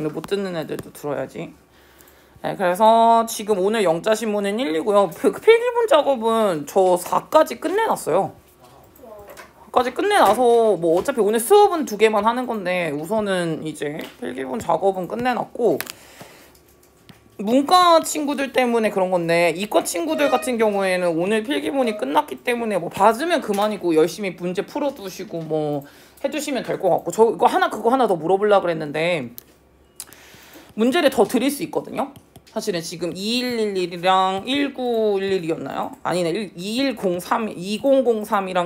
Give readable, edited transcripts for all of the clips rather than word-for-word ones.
근데 못 듣는 애들도 들어야지. 네, 그래서 지금 오늘 영자신문은 1, 2고요. 그 필기본 작업은 저 4까지 끝내놨어요. 4까지 끝내놔서 뭐 어차피 오늘 수업은 2개만 하는 건데 우선은 이제 필기본 작업은 끝내놨고, 문과 친구들 때문에 그런 건데 이과 친구들 같은 경우에는 오늘 필기본이 끝났기 때문에 뭐 봐주면 그만이고 열심히 문제 풀어두시고 뭐 해두시면 될 것 같고, 저 이거 하나 그거 하나 더 물어보려고 그랬는데 문제를 더 드릴 수 있거든요. 사실은 지금 2111이랑 1911이었나요? 아니네, 2003이랑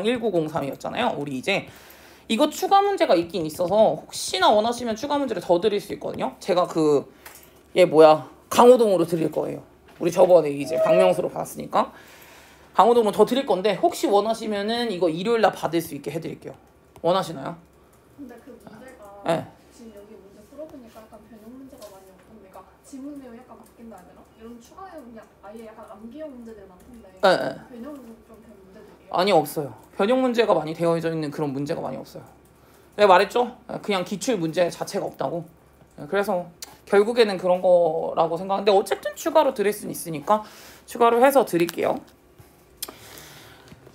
1903이었잖아요. 우리 이제 이거 추가 문제가 있긴 있어서 혹시나 원하시면 추가 문제를 더 드릴 수 있거든요. 제가 강호동으로 드릴 거예요. 우리 저번에 이제 박명수로 받았으니까 강호동으로 더 드릴 건데 혹시 원하시면은 이거 일요일날 받을 수 있게 해드릴게요. 원하시나요? 근데 그 문제가 네. 지금 여기 문제 풀어보니까 약간 변형 문제가 많이 없던데, 그러니까 지문 내용 약간 바뀐다 해야 되나? 이런 추가 내용 그냥 아예 약간 암기형 문제들 많던데 변형 좀 된 문제들이에요? 아니, 없어요. 변형 문제가 많이 되어져 있는 그런 문제가 많이 없어요. 내가 말했죠? 그냥 기출 문제 자체가 없다고. 그래서 결국에는 그런 거라고 생각하는데 어쨌든 추가로 드릴 수는 있으니까 추가로 해서 드릴게요.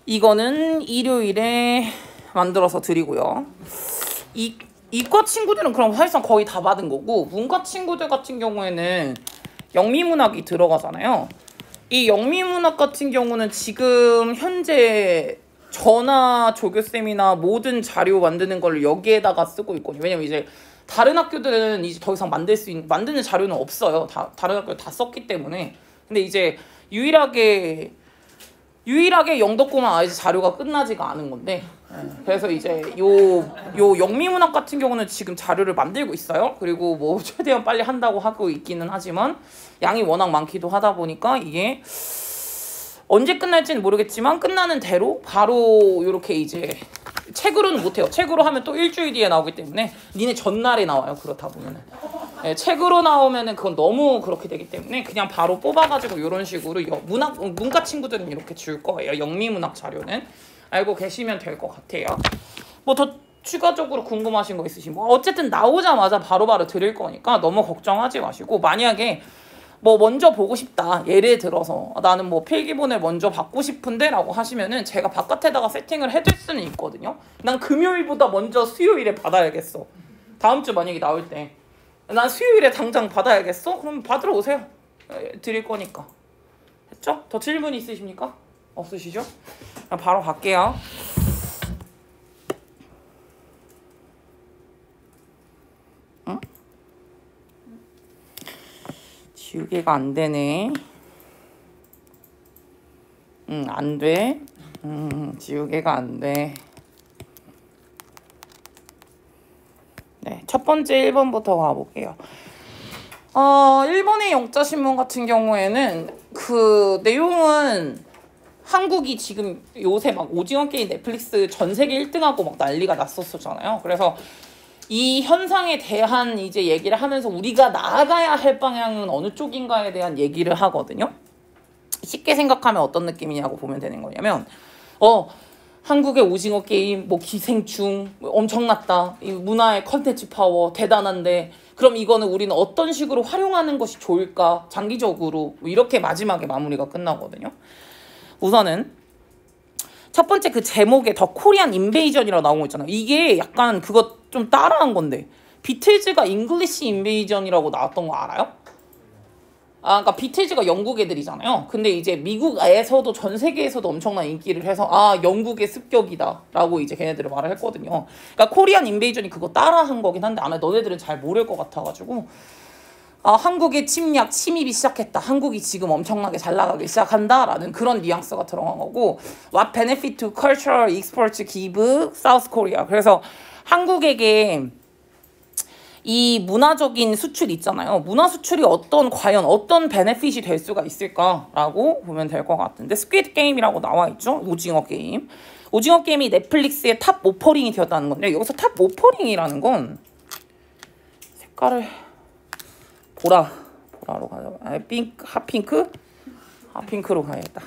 이거는 일요일에 만들어서 드리고요. 이과 친구들은 그럼 사실상 거의 다 받은 거고, 문과 친구들 같은 경우에는 영미문학이 들어가잖아요. 이 영미문학 같은 경우는 지금 현재 전화 조교쌤이나 모든 자료 만드는 걸 여기에다가 쓰고 있거든요. 왜냐면 이제 다른 학교들은 이제 더 이상 만드는 자료는 없어요. 다른 학교 다 썼기 때문에. 근데 이제 유일하게 영덕고만 아직 자료가 끝나지가 않은 건데, 그래서 이제 요 영미문학 같은 경우는 지금 자료를 만들고 있어요. 그리고 뭐 최대한 빨리 한다고 하고 있기는 하지만 양이 워낙 많기도 하다 보니까 이게 언제 끝날지는 모르겠지만 끝나는 대로 바로 이렇게 이제 책으로는 못해요. 책으로 하면 또 일주일 뒤에 나오기 때문에 니네 전날에 나와요. 그렇다 보면은. 책으로 나오면은 그건 너무 그렇게 되기 때문에 그냥 바로 뽑아가지고 이런 식으로 문과 친구들은 이렇게 줄 거예요. 영미문학 자료는 알고 계시면 될 것 같아요. 뭐 더 추가적으로 궁금하신 거 있으시면 어쨌든 나오자마자 바로바로 드릴 거니까 너무 걱정하지 마시고, 만약에 뭐 먼저 보고 싶다, 예를 들어서 나는 뭐 필기본을 먼저 받고 싶은데 라고 하시면은 제가 바깥에다가 세팅을 해둘 수는 있거든요. 난 금요일보다 먼저 수요일에 받아야겠어. 다음 주 만약에 나올 때 난 수요일에 당장 받아야겠어? 그럼 받으러 오세요. 드릴 거니까. 됐죠? 더 질문 있으십니까? 없으시죠? 그럼 바로 갈게요. 응? 지우개가 안 되네. 안 돼. 지우개가 안 돼. 네, 첫 번째 1번부터 가볼게요. 1번의 영자신문 같은 경우에는 그 내용은 한국이 지금 요새 막 오징어 게임 넷플릭스 전 세계 1등하고 막 난리가 났었잖아요. 그래서 이 현상에 대한 이제 얘기를 하면서 우리가 나아가야 할 방향은 어느 쪽인가에 대한 얘기를 하거든요. 쉽게 생각하면 어떤 느낌이냐고 보면 되는 거냐면 한국의 오징어 게임 뭐 기생충 엄청났다, 이 문화의 컨텐츠 파워 대단한데 그럼 이거는 우리는 어떤 식으로 활용하는 것이 좋을까 장기적으로, 이렇게 마지막에 마무리가 끝나거든요. 우선은 첫 번째 그 제목에 더 코리안 인베이전이라고 나온 거 있잖아요. 이게 약간 그거 좀 따라한 건데 비틀즈가 잉글리시 인베이전이라고 나왔던 거 알아요? 그러니까 비틀즈가 영국 애들이잖아요. 근데 이제 미국에서도 전 세계에서도 엄청난 인기를 해서 영국의 습격이다 라고 이제 걔네들을 말을 했거든요. 그러니까 코리안 인베이전이 그거 따라한 거긴 한데 아마 너네들은 잘 모를 것 같아가지고 한국의 침입이 시작했다, 한국이 지금 엄청나게 잘 나가기 시작한다 라는 그런 뉘앙스가 들어간 거고, What benefit to cultural exports give South Korea. 그래서 한국에게 이 문화적인 수출 있잖아요. 문화 수출이 과연 어떤 베네핏이 될 수가 있을까라고 보면 될 것 같은데, 스퀴드 게임이라고 나와 있죠. 오징어 게임. 오징어 게임이 넷플릭스의 탑 오퍼링이 되었다는 건데, 여기서 탑 오퍼링이라는 건 색깔을 보라로 가자. 핫핑크로 가야겠다.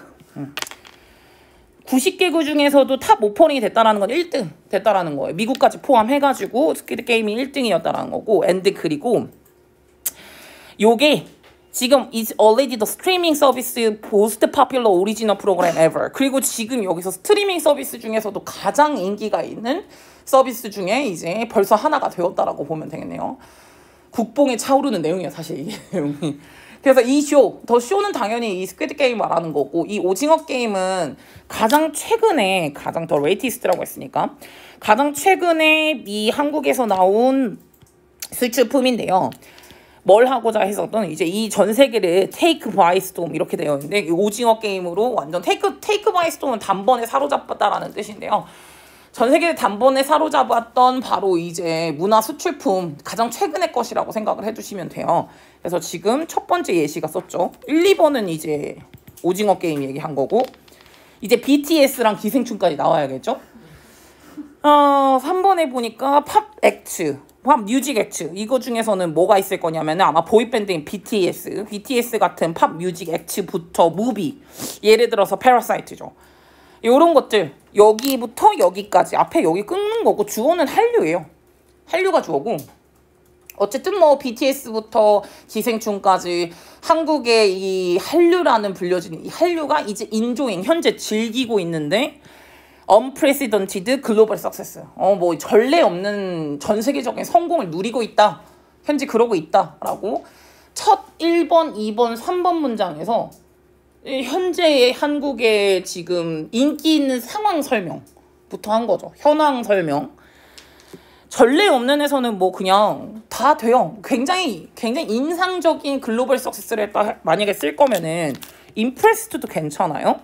90개국 중에서도 탑 오퍼링이 됐다라는 건 1등 됐다라는 거예요. 미국까지 포함해가지고 스퀴드 게임이 1등이었다라는 거고, 그리고 요게 지금 is already the streaming service most popular original program ever. 그리고 지금 여기서 스트리밍 서비스 중에서도 가장 인기가 있는 서비스 중에 이제 벌써 하나가 되었다라고 보면 되겠네요. 국뽕에 차오르는 내용이에요, 사실 이게 내용이. 그래서 이 쇼, 더 쇼는 당연히 이 스퀴드 게임 말하는 거고, 이 오징어 게임은 가장 최근에, 가장 더 레이티스트라고 했으니까, 가장 최근에 이 한국에서 나온 수출품인데요. 뭘 하고자 했었던 이제 이 전 세계를 테이크 바이 스톰 이렇게 되어 있는데, 이 오징어 게임으로 완전 테이크 바이 스톰은 단번에 사로잡았다라는 뜻인데요. 전 세계를 단번에 사로잡았던 바로 이제 문화 수출품 가장 최근의 것이라고 생각을 해주시면 돼요. 그래서 지금 첫 번째 예시가 썼죠. 1, 2번은 이제 오징어 게임 얘기한 거고, 이제 BTS랑 기생충까지 나와야겠죠. 3번에 보니까 팝 액트, 팝 뮤직 액트, 이거 중에서는 뭐가 있을 거냐면 아마 보이밴드인 BTS 같은 팝 뮤직 액트부터 무비, 예를 들어서 패러사이트죠. 요런 것들, 여기부터 여기까지, 앞에 여기 끊는 거고, 주어는 한류예요. 한류가 주어고, 어쨌든 뭐 BTS부터 기생충까지 한국의 이 한류라는 불려지는 이 한류가 이제 인조잉, 현재 즐기고 있는데 unprecedented 글로벌 석세스, 뭐 전례 없는 전 세계적인 성공을 누리고 있다, 현재 그러고 있다라고 첫 1번, 2번, 3번 문장에서 현재의 한국의 지금 인기 있는 상황 설명부터 한 거죠. 현황 설명. 전례 없는 에서는 뭐 그냥 다 돼요. 굉장히 인상적인 글로벌 석세스를 했다, 만약에 쓸 거면은 impressed도 괜찮아요.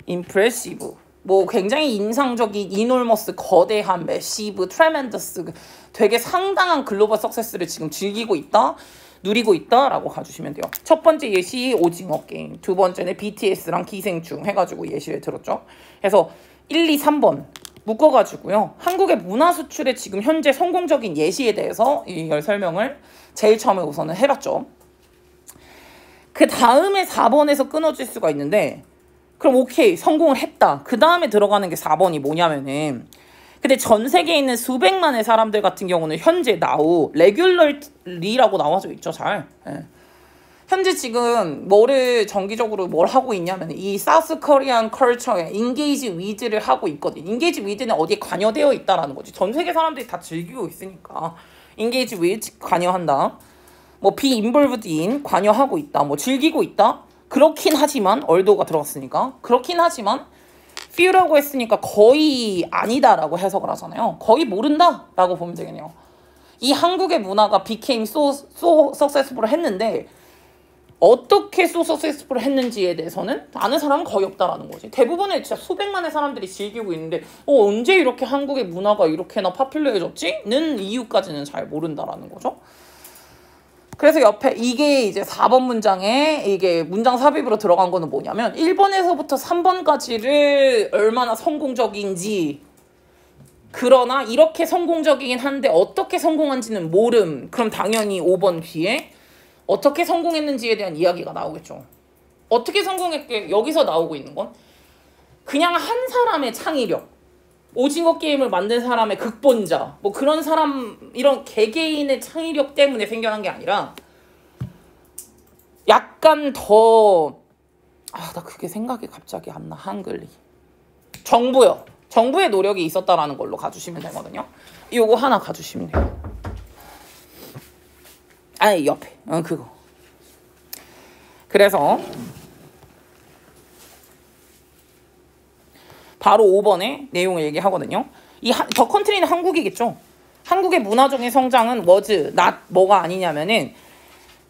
impressive. 뭐 굉장히 인상적인, enormous, 거대한, massive, tremendous, 되게 상당한 글로벌 석세스를 지금 즐기고 있다, 누리고 있다라고 가주시면 돼요. 첫 번째 예시 오징어 게임, 두 번째는 BTS랑 기생충 해가지고 예시를 들었죠. 그래서 1, 2, 3번 묶어가지고요. 한국의 문화 수출의 지금 현재 성공적인 예시에 대해서 이걸 설명을 제일 처음에 우선은 해봤죠. 그 다음에 4번에서 끊어질 수가 있는데, 그럼 오케이, 성공을 했다. 그 다음에 들어가는 게 4번이 뭐냐면은, 근데 전 세계에 있는 수백만의 사람들 같은 경우는 현재 나우 레귤러리라고 나와져 있죠, 잘. 예. 현재 지금 뭐를 정기적으로 뭘 하고 있냐면 이 사우스 코리안 컬처에 인게이지 위드를 하고 있거든. 인게이지 위드는 어디에 관여되어 있다라는 거지. 전 세계 사람들이 다 즐기고 있으니까 인게이지 위드 관여한다. 뭐 be involved in 관여하고 있다. 뭐 즐기고 있다. 그렇긴 하지만 얼도가 들어갔으니까 그렇긴 하지만 feel라고 했으니까 거의 아니다라고 해석을 하잖아요. 거의 모른다라고 보면 되겠네요. 이 한국의 문화가 became so successful 했는데 어떻게 so successful 했는지에 대해서는 아는 사람은 거의 없다라는 거지. 대부분의 진짜 수백만의 사람들이 즐기고 있는데 언제 이렇게 한국의 문화가 이렇게나 파퓰러해졌지? 는 이유까지는 잘 모른다라는 거죠. 그래서 옆에 이게 이제 4번 문장에 이게 문장 삽입으로 들어간 거는 뭐냐면 1번에서부터 3번까지를 얼마나 성공적인지, 그러나 이렇게 성공적이긴 한데 어떻게 성공한지는 모름. 그럼 당연히 5번 뒤에 어떻게 성공했는지에 대한 이야기가 나오겠죠. 어떻게 성공했게 여기서 나오고 있는 건 그냥 한 사람의 창의력, 오징어 게임을 만든 사람의 극본자, 뭐 그런 사람, 이런 개개인의 창의력 때문에 생겨난 게 아니라 약간 더, 나 그게 생각이 갑자기 안 나, 한글이. 정부요. 정부의 노력이 있었다라는 걸로 가주시면 되거든요. 요거 하나 가주시면 돼요. 아니, 옆에. 그거. 그래서 바로 5번에 내용을 얘기하거든요. 더 컨트리는 한국이겠죠. 한국의 문화적인 성장은 was, not, 뭐가 아니냐면은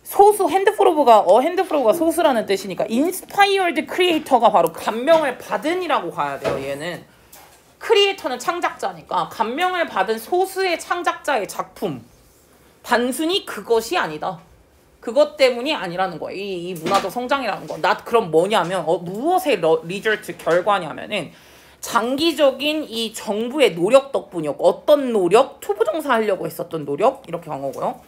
소수, 핸드프로브가 소수라는 뜻이니까 inspired creator가 바로 감명을 받은이라고 가야 돼요. 얘는 크리에이터는 창작자니까 감명을 받은 소수의 창작자의 작품, 단순히 그것이 아니다. 그것 때문이 아니라는 거예요. 이 문화적 성장이라는 거. 그럼 뭐냐면 무엇의 리절트, 결과냐면은 장기적인 이 정부의 노력 덕분이었고, 어떤 노력? 투부정사 하려고 했었던 노력, 이렇게 간 거고요.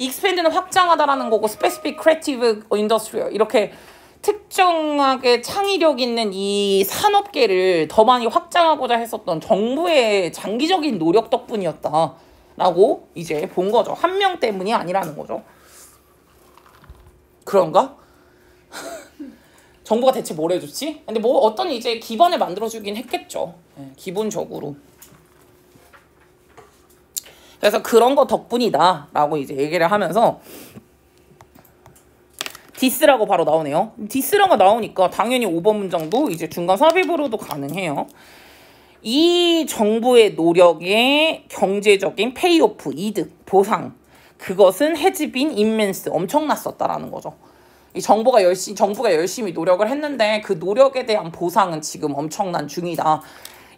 expand는 확장하다라는 거고, specific creative industry, 이렇게 특정하게 창의력 있는 이 산업계를 더 많이 확장하고자 했었던 정부의 장기적인 노력 덕분이었다 라고 이제 본 거죠. 한 명 때문이 아니라는 거죠. 그런가? 정부가 대체 뭘 해줬지? 근데 뭐 어떤 이제 기반을 만들어주긴 했겠죠. 네, 기본적으로. 그래서 그런 거 덕분이다 라고 이제 얘기를 하면서 디스라고 바로 나오네요. 디스라고 나오니까 당연히 5번 문장도 이제 중간 삽입으로도 가능해요. 이 정부의 노력의 경제적인 페이오프, 이득, 보상, 그것은 해즈빈 임멘스, 엄청났었다라는 거죠. 이 정부가 열심히 노력을 했는데 그 노력에 대한 보상은 지금 엄청난 중이다.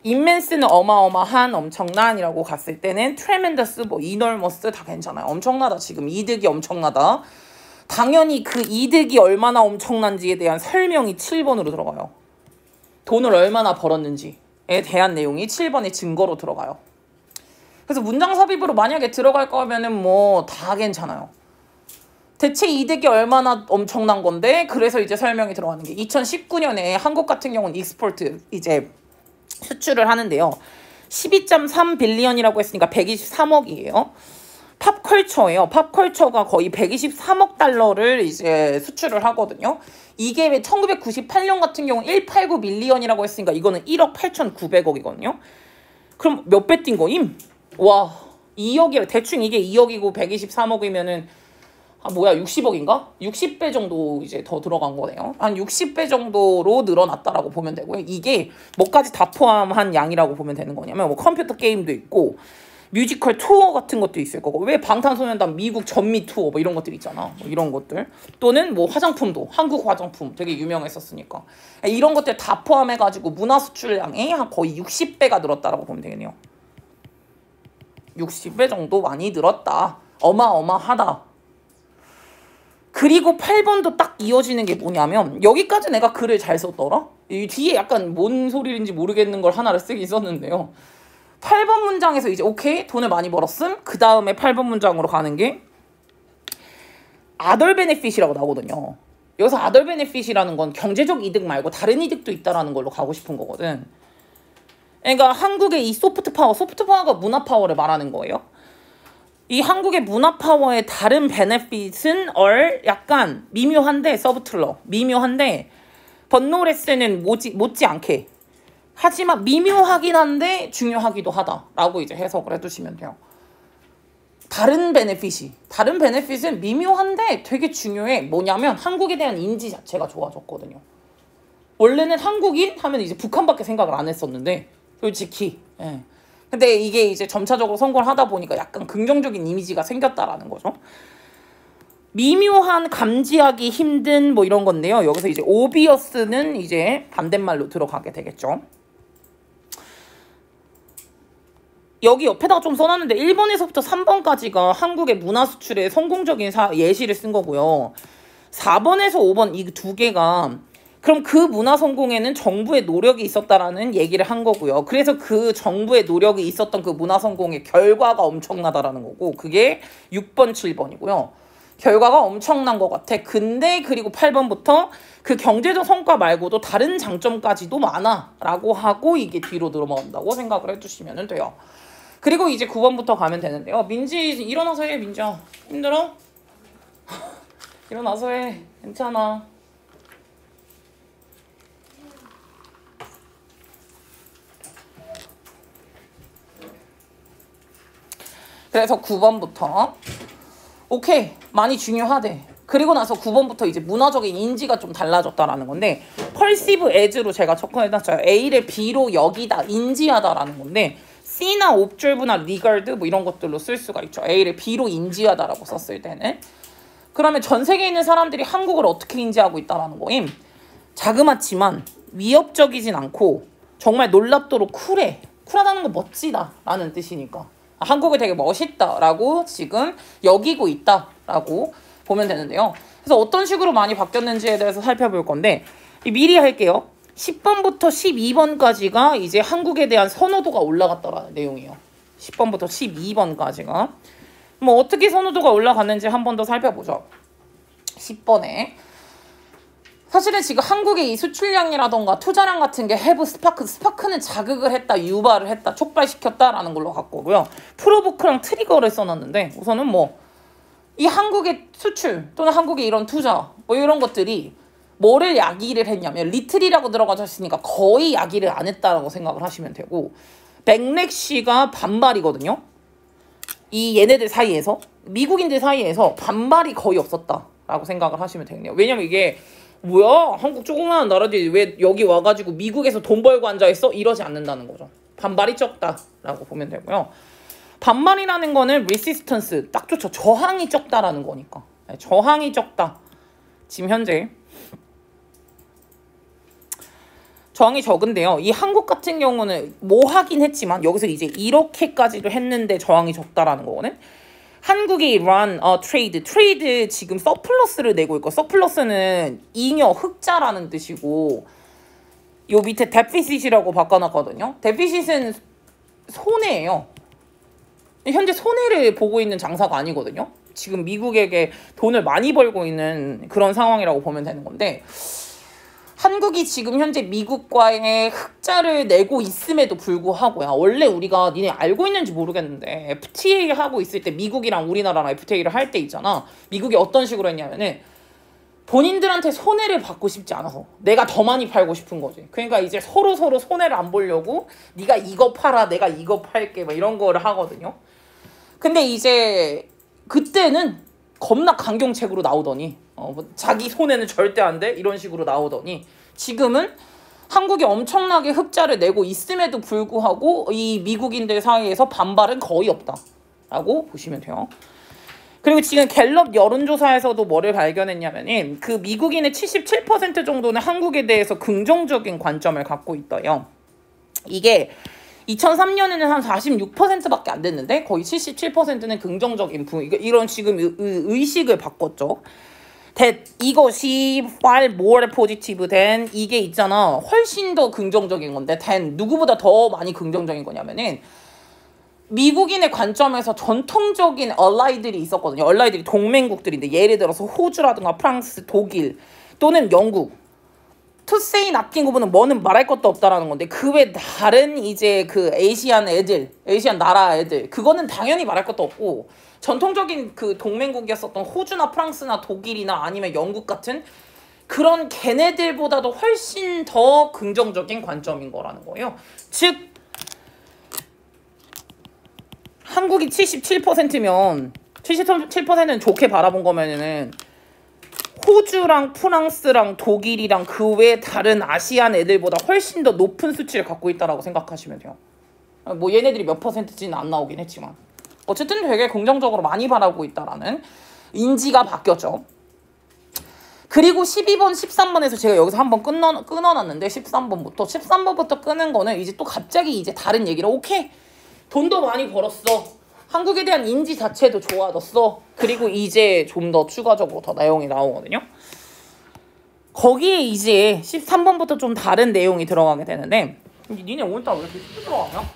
임멘스는 어마어마한, 엄청난이라고 갔을 때는 트레멘더스, 뭐 이널머스 다 괜찮아요. 엄청나다. 지금 이득이 엄청나다. 당연히 그 이득이 얼마나 엄청난지에 대한 설명이 7번으로 들어가요. 돈을 얼마나 벌었는지에 대한 내용이 7번의 증거로 들어가요. 그래서 문장 삽입으로 만약에 들어갈 거면은 뭐 다 괜찮아요. 대체 이득이 얼마나 엄청난 건데 그래서 이제 설명이 들어가는 게 2019년에 한국 같은 경우는 익스포트 이제 수출을 하는데요. 12.3 빌리언이라고 했으니까 123억이에요. 팝컬처예요. 팝컬처가 거의 123억 달러를 이제 수출을 하거든요. 이게 1998년 같은 경우는 189 밀리언이라고 했으니까 이거는 1억 8,900억이거든요. 그럼 몇 배 뛴 거임? 와, 2억이라 대충 이게 2억이고 123억이면은 뭐야 60억인가? 60배 정도 이제 더 들어간 거네요. 한 60배 정도로 늘어났다라고 보면 되고요. 이게 뭐까지 다 포함한 양이라고 보면 되는 거냐면 뭐 컴퓨터 게임도 있고 뮤지컬 투어 같은 것도 있을 거고 왜 방탄소년단 미국 전미 투어 뭐 이런 것들 있잖아. 뭐 이런 것들 또는 뭐 화장품도 한국 화장품 되게 유명했었으니까 이런 것들 다 포함해가지고 문화 수출량이 한 거의 60배가 늘었다라고 보면 되겠네요. 60배 정도 많이 늘었다. 어마어마하다. 그리고 8번도 딱 이어지는 게 뭐냐면 여기까지 내가 글을 잘 썼더라? 이 뒤에 약간 뭔 소리인지 모르겠는 걸 하나를 쓰기 있었는데요. 8번 문장에서 이제 오케이 돈을 많이 벌었음. 그 다음에 8번 문장으로 가는 게 other benefit이라고 나오거든요. 여기서 other benefit이라는 건 경제적 이득 말고 다른 이득도 있다라는 걸로 가고 싶은 거거든. 그러니까 한국의 이 소프트 파워가 문화 파워를 말하는 거예요. 이 한국의 문화 파워의 다른 베네핏은 약간 미묘한데 서브틀러 미묘한데 번노레스는 못지않게 하지만 미묘하긴 한데 중요하기도 하다라고 이제 해석을 해두시면 돼요. 다른 베네핏은 미묘한데 되게 중요해. 뭐냐면 한국에 대한 인지 자체가 좋아졌거든요. 원래는 한국인 하면 이제 북한밖에 생각을 안 했었는데 솔직히 근데 이게 이제 점차적으로 선거를 하다 보니까 약간 긍정적인 이미지가 생겼다라는 거죠. 미묘한 감지하기 힘든 뭐 이런 건데요. 여기서 이제 오비어스는 이제 반대말로 들어가게 되겠죠. 여기 옆에다가 좀 써놨는데 1번에서부터 3번까지가 한국의 문화 수출의 성공적인 예시를 쓴 거고요. 4번에서 5번 이 두 개가 그럼 그 문화 성공에는 정부의 노력이 있었다라는 얘기를 한 거고요. 그래서 그 정부의 노력이 있었던 그 문화 성공의 결과가 엄청나다라는 거고 그게 6번, 7번이고요. 결과가 엄청난 것 같아. 근데 그리고 8번부터 그 경제적 성과 말고도 다른 장점까지도 많아 라고 하고 이게 뒤로 넘어간다고 생각을 해주시면 돼요. 그리고 이제 9번부터 가면 되는데요. 민지 일어나서 해. 민지야 힘들어? 일어나서 해. 괜찮아. 그래서 9번부터 오케이 많이 중요하대. 그리고 나서 9번부터 이제 문화적인 인지가 좀 달라졌다라는 건데 perceive as로 제가 척해놨어요. A를 B로 여기다 인지하다라는 건데 C나 observe나 regard 뭐 이런 것들로 쓸 수가 있죠. A를 B로 인지하다라고 썼을 때는 그러면 전 세계에 있는 사람들이 한국을 어떻게 인지하고 있다라는 거임. 자그맣지만 위협적이진 않고 정말 놀랍도록 쿨하다는 건 멋지다 라는 뜻이니까 한국이 되게 멋있다라고 지금 여기고 있다라고 보면 되는데요. 그래서 어떤 식으로 많이 바뀌었는지에 대해서 살펴볼 건데 미리 할게요. 10번부터 12번까지가 이제 한국에 대한 선호도가 올라갔다라는 내용이에요. 10번부터 12번까지가 뭐 어떻게 선호도가 올라갔는지 한 번 더 살펴보죠. 10번에 사실은 지금 한국의 이 수출량이라던가 투자량 같은 게 해부 스파크는 자극을 했다, 유발을 했다, 촉발시켰다라는 걸로 갖고고요. 프로부크랑 트리거를 써놨는데 우선은 뭐 이 한국의 수출 또는 한국의 이런 투자 뭐 이런 것들이 뭐를 야기를 했냐면 리틀이라고 들어가져 있으니까 거의 야기를 안 했다라고 생각을 하시면 되고 백렉시가 반발이거든요. 이 얘네들 사이에서 미국인들 사이에서 반발이 거의 없었다라고 생각을 하시면 되겠네요. 왜냐면 이게 뭐야 한국 조그마한 나라들이 왜 여기 와가지고 미국에서 돈 벌고 앉아있어? 이러지 않는다는 거죠. 반발이 적다라고 보면 되고요. 반발이라는 거는 resistance 딱 좋죠. 저항이 적다라는 거니까. 네, 저항이 적다. 지금 현재 저항이 적은데요. 이 한국 같은 경우는 뭐 하긴 했지만 여기서 이제 이렇게까지도 했는데 저항이 적다라는 거거든. 한국이 run trade 지금 서플러스를 내고 있고 서플러스는 잉여 흑자라는 뜻이고 요 밑에 deficit이라고 바꿔놨거든요. deficit은 손해예요. 현재 손해를 보고 있는 장사가 아니거든요. 지금 미국에게 돈을 많이 벌고 있는 그런 상황이라고 보면 되는 건데 한국이 지금 현재 미국과의 흑자를 내고 있음에도 불구하고요. 원래 우리가 니네 알고 있는지 모르겠는데 FTA 하고 있을 때 미국이랑 우리나라랑 FTA를 할 때 있잖아. 미국이 어떤 식으로 했냐면은 본인들한테 손해를 받고 싶지 않아서 내가 더 많이 팔고 싶은 거지. 그러니까 이제 서로 손해를 안 보려고 네가 이거 팔아 내가 이거 팔게 막 이런 거를 하거든요. 근데 이제 그때는 겁나 강경책으로 나오더니 뭐 자기 손해는 절대 안 돼 이런 식으로 나오더니 지금은 한국이 엄청나게 흑자를 내고 있음에도 불구하고 이 미국인들 사이에서 반발은 거의 없다라고 보시면 돼요. 그리고 지금 갤럽 여론조사에서도 뭐를 발견했냐면은 그 미국인의 77% 정도는 한국에 대해서 긍정적인 관점을 갖고 있대요. 이게 2003년에는 한 46%밖에 안 됐는데 거의 77%는 긍정적인 이런 지금 의식을 바꿨죠. 이것이 far more positive than 이게 있잖아. 훨씬 더 긍정적인 건데 than 누구보다 더 많이 긍정적인 거냐면은 미국인의 관점에서 전통적인 얼라이들이 있었거든요. 얼라이들이 동맹국들인데 예를 들어서 호주라든가 프랑스, 독일 또는 영국 투세이 납긴 부분은 뭐는 말할 것도 없다라는 건데 그 외 다른 이제 그 아시안 나라 애들 그거는 당연히 말할 것도 없고 전통적인 그 동맹국이었었던 호주나 프랑스나 독일이나 아니면 영국 같은 그런 걔네들보다도 훨씬 더 긍정적인 관점인 거라는 거예요. 즉 한국이 77%면 77%는 좋게 바라본 거면은 호주랑 프랑스랑 독일이랑 그 외 다른 아시안 애들보다 훨씬 더 높은 수치를 갖고 있다라고 생각하시면 돼요. 뭐 얘네들이 몇 퍼센트지는 안 나오긴 했지만 어쨌든 되게 긍정적으로 많이 바라고 있다라는 인지가 바뀌었죠. 그리고 12번, 13번에서 제가 여기서 한번 끊어놨는데 13번부터 끊은 거는 이제 또 갑자기 이제 다른 얘기를 오케이 돈도 많이 벌었어. 한국에 대한 인지 자체도 좋아졌어. 그리고 이제 좀 더 추가적으로 더 내용이 나오거든요. 거기에 이제 13번부터 좀 다른 내용이 들어가게 되는데 니네 오늘따라 왜 이렇게 쉽게 들어가냐?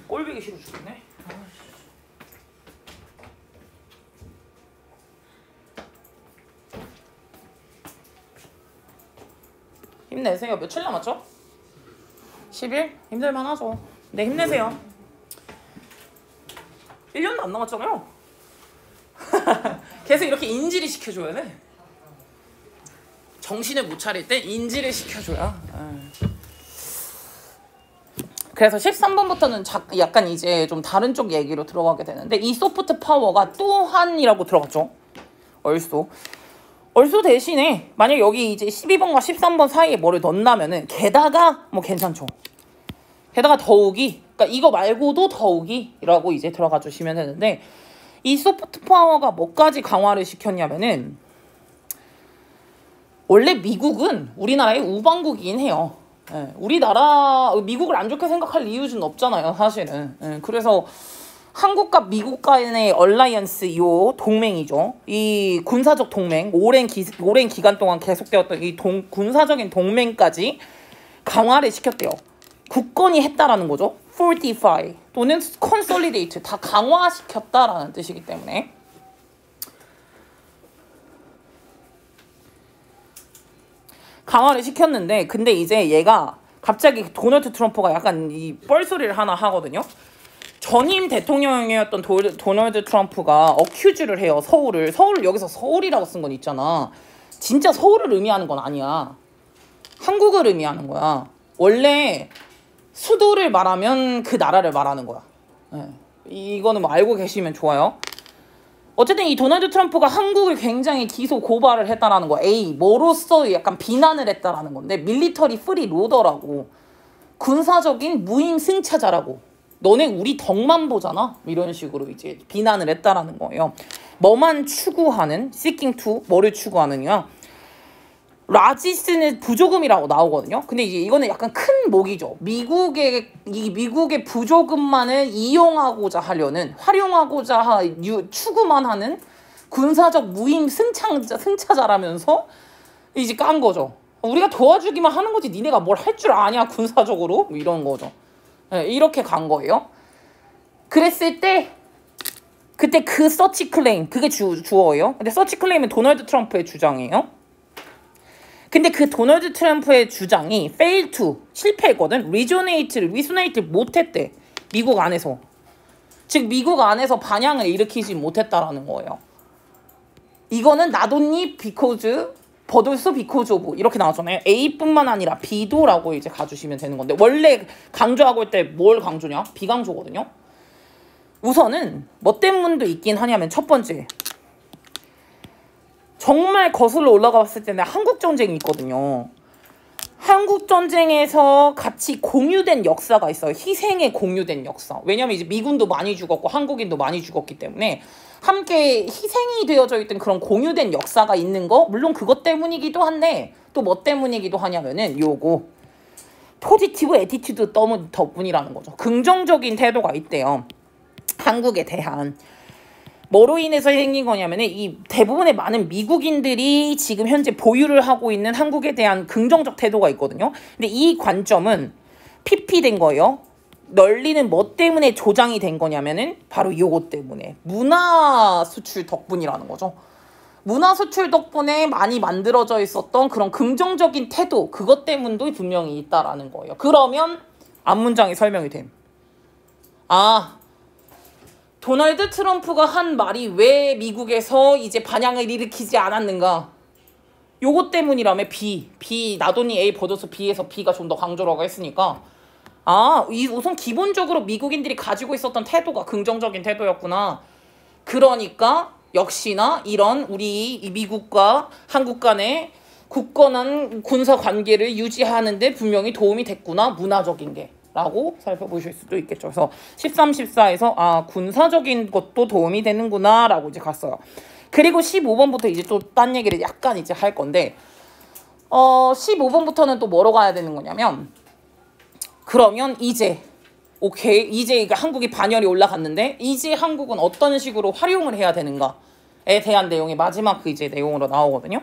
꼴보기 싫어 죽겠네. 힘내세요. 며칠 남았죠? 10일? 힘들만 하죠. 네, 힘내세요. 1년도 안 남았잖아요. 계속 이렇게 인지를 시켜줘야 돼. 정신을 못 차릴 때 인지를 시켜줘야. 그래서 13번부터는 약간 이제 좀 다른 쪽 얘기로 들어가게 되는데 이 소프트 파워가 또한이라고 들어갔죠. 얼쏘 대신에 만약 여기 이제 12번과 13번 사이에 뭐를 넣는다면은 게다가 뭐 괜찮죠. 게다가 더욱이 그러니까 이거 말고도 더욱이라고 이제 들어가 주시면 되는데 이 소프트 파워가 뭐까지 강화를 시켰냐면은 원래 미국은 우리나라의 우방국이긴 해요. 예, 우리나라 미국을 안 좋게 생각할 이유는 없잖아요, 사실은. 예, 그래서 한국과 미국 간의 얼라이언스 요 동맹이죠. 이 군사적 동맹 오랜 기간 동안 계속되었던 이 군사적인 동맹까지 강화를 시켰대요. 굳건히 했다라는 거죠. fortify 또는 consolidate 다 강화시켰다라는 뜻이기 때문에 강화를 시켰는데 근데 이제 얘가 갑자기 도널드 트럼프가 약간 이 뻘소리를 하나 하거든요. 전임 대통령이었던 도널드 트럼프가 어큐즈를 해요. 서울을 여기서 서울이라고 쓴 건 있잖아. 진짜 서울을 의미하는 건 아니야. 한국을 의미하는 거야. 원래 수도를 말하면 그 나라를 말하는 거야. 네. 이거는 뭐 알고 계시면 좋아요. 어쨌든 이 도널드 트럼프가 한국을 굉장히 기소 고발을 했다라는 거. 뭐로써 약간 비난을 했다라는 건데 밀리터리 프리 로더라고. 군사적인 무임 승차자라고. 너네 우리 덕만 보잖아. 이런 식으로 이제 비난을 했다라는 거예요. 뭐만 추구하는 seeking to 뭐를 추구하느냐. 라지스는 부조금이라고 나오거든요. 근데 이제 이거는 약간 큰 목이죠. 미국의 부조금만을 이용하고자 하려는 활용하고자 추구만 하는 군사적 무임 승차자라면서 이제 깐 거죠. 우리가 도와주기만 하는 거지 니네가 뭘 할 줄 아냐 군사적으로 뭐 이런 거죠. 네, 이렇게 간 거예요. 그랬을 때 그때 그 서치 클레임 그게 주어예요. 근데 서치 클레임은 도널드 트럼프의 주장이에요. 근데 그 도널드 트럼프의 주장이 fail to 실패했거든. 리소네이트를 못했대. 미국 안에서. 즉 미국 안에서 반향을 일으키지 못했다라는 거예요. 이거는 not only because but also because of 이렇게 나왔잖아요. A뿐만 아니라 B도라고 이제 가주시면 되는 건데 원래 강조하고 할 때 뭘 강조냐? 비강조거든요. 우선은 뭐 때문도 있긴 하냐면 첫 번째 정말 거슬러 올라가 봤을 때는 한국전쟁이 있거든요. 한국전쟁에서 같이 공유된 역사가 있어요. 희생에 공유된 역사. 왜냐면 이제 미군도 많이 죽었고 한국인도 많이 죽었기 때문에 함께 희생이 되어져 있던 그런 공유된 역사가 있는 거 물론 그것 때문이기도 한데 또 뭐 때문이기도 하냐면은 요거 포지티브 애티튜드 덕분이라는 거죠. 긍정적인 태도가 있대요. 한국에 대한. 뭐로 인해서 생긴 거냐면은 이 대부분의 많은 미국인들이 지금 현재 보유를 하고 있는 한국에 대한 긍정적 태도가 있거든요. 근데 이 관점은 PP된 거예요. 널리는 뭐 때문에 조장이 된 거냐면은 바로 요거 때문에 문화 수출 덕분이라는 거죠. 문화 수출 덕분에 많이 만들어져 있었던 그런 긍정적인 태도 그것 때문도 분명히 있다라는 거예요. 그러면 앞문장이 설명이 됨. 도널드 트럼프가 한 말이 왜 미국에서 이제 반향을 일으키지 않았는가? 요것 때문이라며 B 나돈이 A 버더스 B에서 B가 좀 더 강조라고 했으니까 우선 기본적으로 미국인들이 가지고 있었던 태도가 긍정적인 태도였구나. 그러니까 역시나 이런 우리 미국과 한국 간의 굳건한 군사 관계를 유지하는 데 분명히 도움이 됐구나. 문화적인 게. 라고 살펴보실 수도 있겠죠. 그래서 13, 14에서 군사적인 것도 도움이 되는구나 라고 이제 갔어요. 그리고 15번부터 이제 또 딴 얘기를 약간 이제 할 건데 15번부터는 또 뭐로 가야 되는 거냐면 그러면 이제 이제 한국이 반열이 올라갔는데 이제 한국은 어떤 식으로 활용을 해야 되는가에 대한 내용이 마지막 그 이제 내용으로 나오거든요.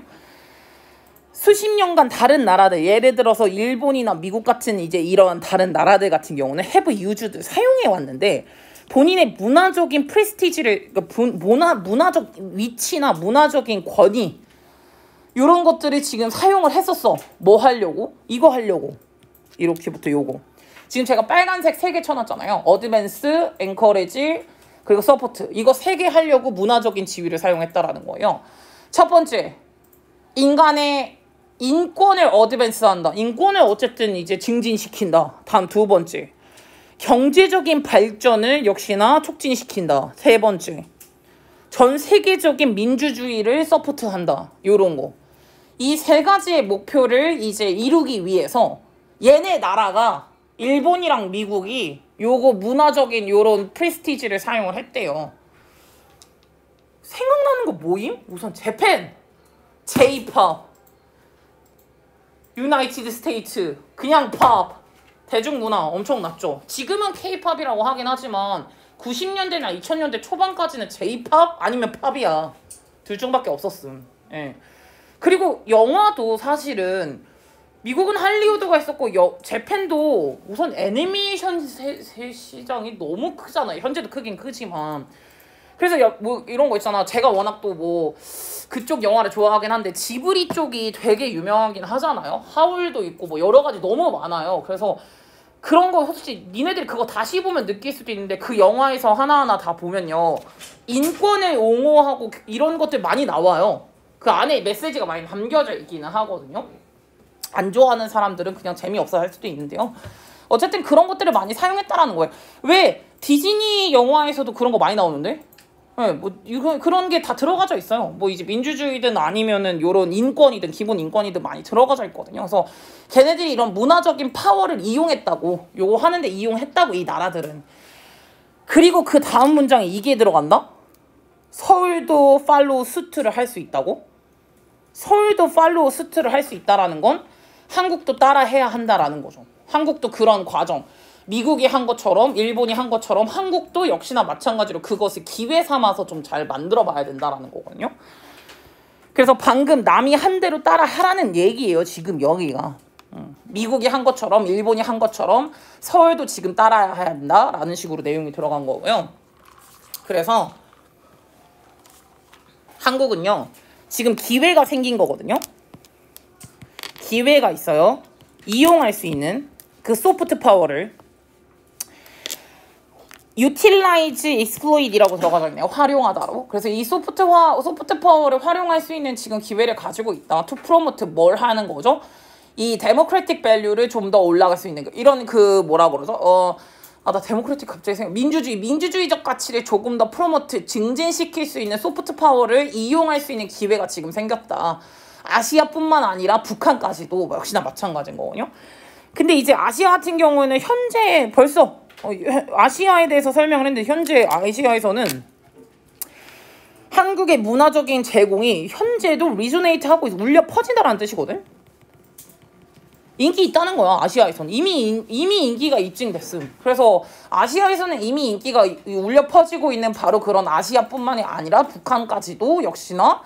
수십 년간 다른 나라들 예를 들어서 일본이나 미국 같은 이제 이런 다른 나라들 같은 경우는 have used 사용해 왔는데 본인의 문화적인 프레스티지를 문화적 위치나 문화적인 권위 이런 것들을 지금 사용을 했었어. 뭐 하려고? 이거 하려고. 이렇게부터 요거. 지금 제가 빨간색 3개 쳐놨잖아요. 어드밴스, 엔커리지, 그리고 서포트. 이거 3개 하려고 문화적인 지위를 사용했다라는 거예요. 첫 번째, 인간의 인권을 어드밴스한다. 인권을 어쨌든 이제 증진시킨다. 다음 두 번째, 경제적인 발전을 역시나 촉진시킨다. 세 번째, 전 세계적인 민주주의를 서포트한다. 요런 거. 이 세 가지의 목표를 이제 이루기 위해서 얘네 나라가 일본이랑 미국이 요거 문화적인 요런 프레스티지를 사용을 했대요. 생각나는 거 뭐임? 우선 재팬, J-pop, 유나이티드 스테이트, 그냥 팝, 대중문화 엄청났죠. 지금은 K-팝이라고 하긴 하지만 90년대나 2000년대 초반까지는 J-팝 아니면 팝이야. 둘 중밖에 없었음. 예. 그리고 영화도 사실은 미국은 할리우드가 있었고 재팬도 우선 애니메이션 시장이 너무 크잖아요. 현재도 크긴 크지만 그래서 뭐 이런 거 있잖아. 제가 워낙 또 뭐 그쪽 영화를 좋아하긴 한데 지브리 쪽이 되게 유명하긴 하잖아요. 하울도 있고 뭐 여러 가지 너무 많아요. 그래서 그런 거 솔직히 니네들이 그거 다시 보면 느낄 수도 있는데 그 영화에서 하나하나 다 보면요. 인권을 옹호하고 이런 것들 많이 나와요. 그 안에 메시지가 많이 담겨져 있기는 하거든요. 안 좋아하는 사람들은 그냥 재미없어 할 수도 있는데요. 어쨌든 그런 것들을 많이 사용했다라는 거예요. 왜? 디즈니 영화에서도 그런 거 많이 나오는데? 네, 뭐 그런 게 다 들어가져 있어요. 뭐 이제 민주주의든 아니면은 요런 인권이든 기본 인권이든 많이 들어가져 있거든요. 그래서 걔네들이 이런 문화적인 파워를 이용했다고, 요거 하는데 이용했다고 이 나라들은. 그리고 그 다음 문장에 이게 들어간다? 서울도 팔로우 수트를 할 수 있다고? 서울도 팔로우 수트를 할 수 있다라는 건 한국도 따라 해야 한다라는 거죠. 한국도 그런 과정. 미국이 한 것처럼 일본이 한 것처럼 한국도 역시나 마찬가지로 그것을 기회 삼아서 좀 잘 만들어 봐야 된다라는 거거든요. 그래서 방금 남이 한 대로 따라 하라는 얘기예요. 지금 여기가. 미국이 한 것처럼 일본이 한 것처럼 서울도 지금 따라야 한다라는 식으로 내용이 들어간 거고요. 그래서 한국은요. 지금 기회가 생긴 거거든요. 기회가 있어요. 이용할 수 있는 그 소프트 파워를 utilize, exploit이라고 들어가져 있네요. 활용하다로. 그래서 이 소프트 파워를 활용할 수 있는 지금 기회를 가지고 있다. to promote 뭘 하는 거죠? 이 democratic value를 좀 더 올라갈 수 있는 거. 이런 그 뭐라 그러죠? 나 데모크래틱 갑자기 생각. 민주주의적 가치를 조금 더 프로모트, 증진시킬 수 있는 소프트 파워를 이용할 수 있는 기회가 지금 생겼다. 아시아뿐만 아니라 북한까지도 역시나 마찬가지인 거거든요. 근데 이제 아시아 같은 경우에는 현재 벌써 아시아에 대해서 설명을 했는데 현재 아시아에서는 한국의 문화적인 제공이 현재도 리조네이트하고 울려 퍼진다라는 뜻이거든. 인기 있다는 거야. 아시아에서는 이미 인기가 입증됐음. 그래서 아시아에서는 이미 인기가 울려 퍼지고 있는 바로 그런 아시아뿐만이 아니라 북한까지도 역시나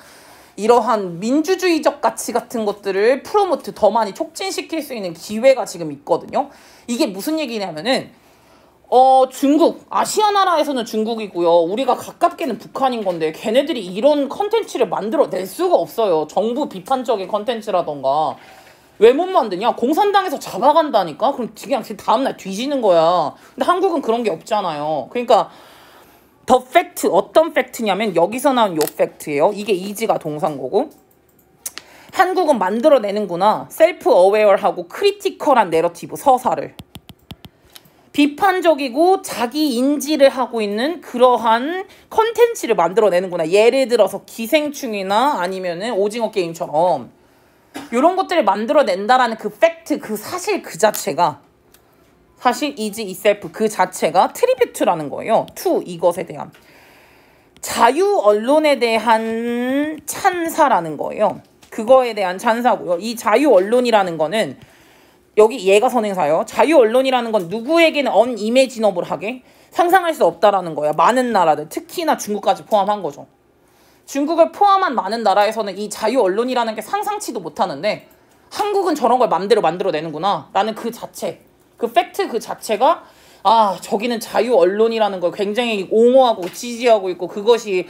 이러한 민주주의적 가치 같은 것들을 프로모트 더 많이 촉진시킬 수 있는 기회가 지금 있거든요. 이게 무슨 얘기냐면은 중국, 아시아 나라에서는 중국이고요. 우리가 가깝게는 북한인 건데 걔네들이 이런 컨텐츠를 만들어낼 수가 없어요. 정부 비판적인 컨텐츠라던가. 왜 못 만드냐? 공산당에서 잡아간다니까? 그럼 그냥 다음날 뒤지는 거야. 근데 한국은 그런 게 없잖아요. 그러니까 더 팩트, 어떤 팩트냐면 여기서 나온 요 팩트예요. 이게 이지가 동사인 거고. 한국은 만들어내는구나. 셀프 어웨어하고 크리티컬한 내러티브, 서사를. 비판적이고 자기 인지를 하고 있는 그러한 컨텐츠를 만들어내는구나. 예를 들어서 기생충이나 아니면은 오징어 게임처럼 이런 것들을 만들어낸다라는 그 팩트, 그 사실 그 자체가 사실 is itself 그 자체가 트리뷰트라는 거예요. to 이것에 대한 자유 언론에 대한 찬사라는 거예요. 그거에 대한 찬사고요. 이 자유 언론이라는 거는 여기 얘가 선행사예요. 자유 언론이라는 건 누구에게는 언이매지너블하게 상상할 수 없다라는 거야. 많은 나라들, 특히나 중국까지 포함한 거죠. 중국을 포함한 많은 나라에서는 이 자유 언론이라는 게 상상치도 못하는데 한국은 저런 걸 맘대로 만들어내는구나 라는 그 자체, 그 팩트 그 자체가 저기는 자유 언론이라는 걸 굉장히 옹호하고 지지하고 있고 그것이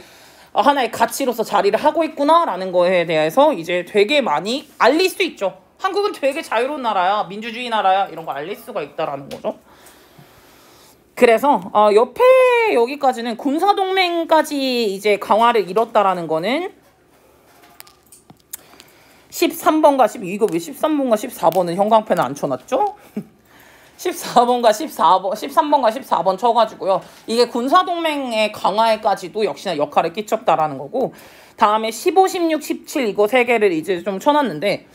하나의 가치로서 자리를 하고 있구나 라는 거에 대해서 이제 되게 많이 알릴 수 있죠. 한국은 되게 자유로운 나라야, 민주주의 나라야, 이런 거 알릴 수가 있다라는 거죠. 그래서 옆에 여기까지는 군사동맹까지 이제 강화를 이뤘다라는 거는 13번과 12, 이거 왜 13번과 14번은 형광펜을 안 쳐놨죠? 13번과 14번 쳐가지고요. 이게 군사동맹의 강화에까지도 역시나 역할을 끼쳤다라는 거고, 다음에 15, 16, 17 이거 세 개를 이제 좀 쳐놨는데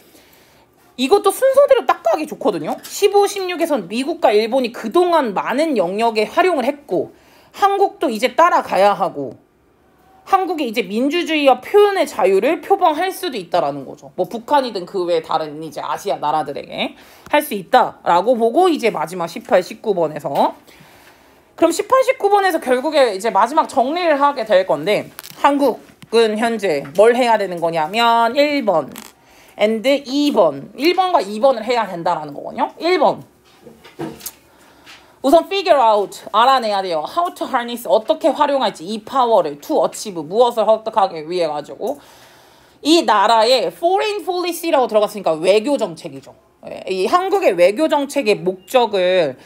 이것도 순서대로 딱 가기 좋거든요. 15, 16에선 미국과 일본이 그동안 많은 영역에 활용을 했고 한국도 이제 따라가야 하고 한국이 이제 민주주의와 표현의 자유를 표방할 수도 있다라는 거죠. 뭐 북한이든 그 외 다른 이제 아시아 나라들에게 할 수 있다라고 보고 이제 마지막 18, 19번에서 그럼 18, 19번에서 결국에 이제 마지막 정리를 하게 될 건데 한국은 현재 뭘 해야 되는 거냐면 1번 and 2번. 1번과 2번을 해야 된다라는 거거든요. 1번. 우선 figure out, 알아내야 돼요. How to harness, 어떻게 활용할지 이 파워를 to achieve, 무엇을 획득하기 위해 가지고 이 나라의 foreign policy라고 들어갔으니까 외교 정책이죠. 이 한국의 외교 정책의 목적을